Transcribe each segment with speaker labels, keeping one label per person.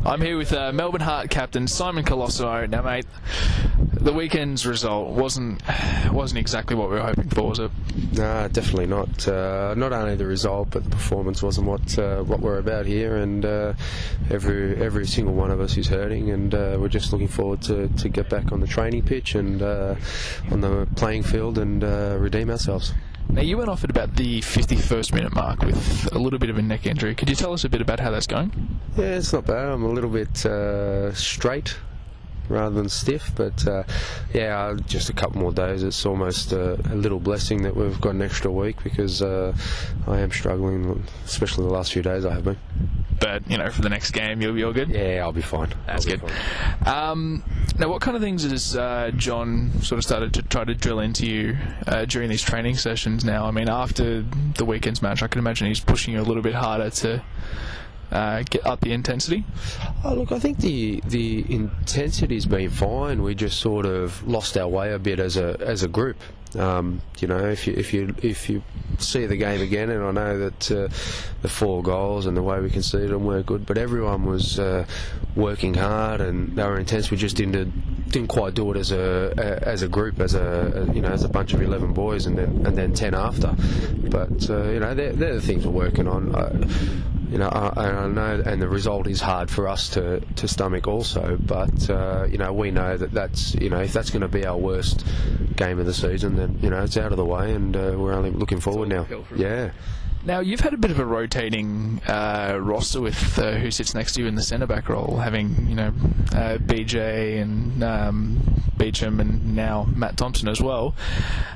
Speaker 1: I'm here with Melbourne Heart captain Simon Colosimo. Now, mate, the weekend's result wasn't exactly what we were hoping for, was it?
Speaker 2: No, definitely not. Not only the result, but the performance wasn't what we're about here, and every single one of us is hurting, and we're just looking forward to get back on the training pitch and on the playing field and redeem ourselves.
Speaker 1: Now, you went off at about the 51st minute mark with a little bit of a neck injury. Could you tell us a bit about how that's going?
Speaker 2: Yeah, it's not bad. I'm a little bit straight rather than stiff, but yeah, just a couple more days. It's almost a little blessing that we've got an extra week, because I am struggling, especially the last few days I have been.
Speaker 1: But, you know, for the next game, you'll be all good?
Speaker 2: Yeah, I'll be fine.
Speaker 1: That's good. Now, what kind of things has John sort of started to try to drill into you during these training sessions now? I mean, after the weekend's match, I can imagine he's pushing you a little bit harder to get up the intensity.
Speaker 2: Oh, look, I think the intensity's been fine. We just sort of lost our way a bit as a group. You know, if you see the game again, and I know that the 4 goals and the way we conceded them were good, but everyone was working hard and they were intense. We just didn't quite do it as a group, as a bunch of 11 boys, and then 10 after. But you know, they're the things we're working on. You know, I know, and the result is hard for us to stomach also, but you know, we know that's, you know, if that's going to be our worst game of the season, then, you know, it's out of the way, and we're only looking forward now. Yeah.
Speaker 1: Now, you've had a bit of a rotating roster with who sits next to you in the centre-back role, having, you know, BJ and Beecham and now Matt Thompson as well.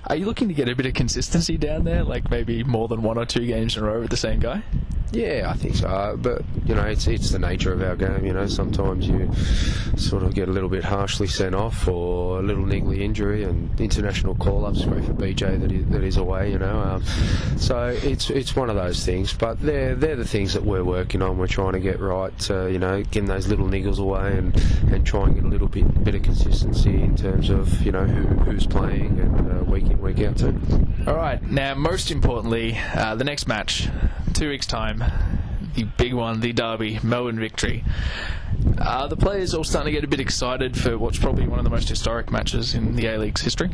Speaker 1: Are you looking to get a bit of consistency down there, like maybe more than 1 or 2 games in a row with the same guy?
Speaker 2: Yeah, I think so. But, you know, it's the nature of our game. You know, sometimes you sort of get a little bit harshly sent off, or a little niggly injury, and international call-ups, great for BJ that is away. You know, so it's one of those things. But they're the things that we're working on. We're trying to get right. You know, getting those little niggles away, and try and get a little bit of consistency in terms of, you know, who's playing, and week in, week out too.
Speaker 1: All right. Now, most importantly, the next match, 2 weeks' time. The big one, the derby, Melbourne Victory. The players all starting to get a bit excited for what's probably one of the most historic matches in the A-League's history?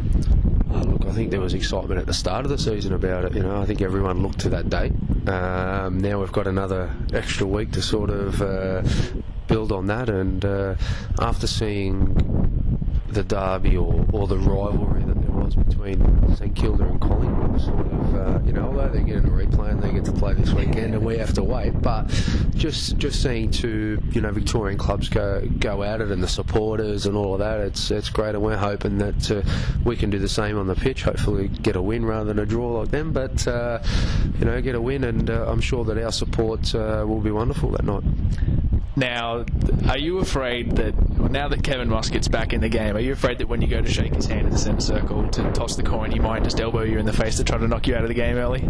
Speaker 2: Look, I think there was excitement at the start of the season about it. You know, I think everyone looked to that date. Now we've got another extra week to sort of build on that, and after seeing the derby or the rivalry that there was between St Kilda and Collingwood, sort of, you know, although they're getting a replay and they get to play this weekend and we have to wait, but just seeing 2, you know, Victorian clubs go at it, and the supporters and all of that, it's great, and we're hoping that we can do the same on the pitch. Hopefully get a win rather than a draw like them, but you know, get a win, and I'm sure that our support will be wonderful that night.
Speaker 1: Now, are you afraid that, now that Kevin Muscat's back in the game, are you afraid that when you go to shake his hand in the centre circle to toss the coin, he might just elbow you in the face to try to knock you out of the game early?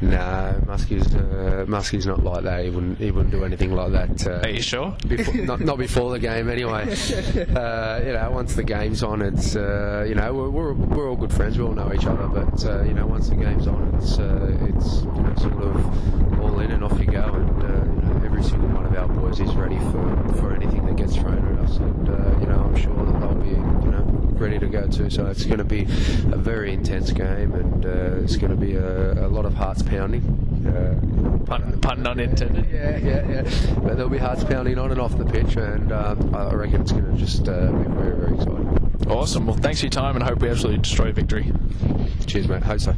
Speaker 2: No, Muskie's not like that. He wouldn't do anything like that.
Speaker 1: Are you sure?
Speaker 2: Not before the game, anyway. You know, once the game's on, it's you know, we're all good friends. We all know each other, but you know, once the game's on, it's you know, sort of all in and off you go, and you know, every single one of our boys is ready for anything that gets thrown at us, and you know, I'm sure that they'll be, you know, ready to go too. So it's going to be a very intense game, and it's going to be a lot of hearts pounding.
Speaker 1: Pun not intended.
Speaker 2: Yeah. But there'll be hearts pounding on and off the pitch, and I reckon it's going to just be very, very exciting.
Speaker 1: Awesome. Well, thanks for your time, and I hope we absolutely destroy Victory.
Speaker 2: Cheers, mate. Hope so.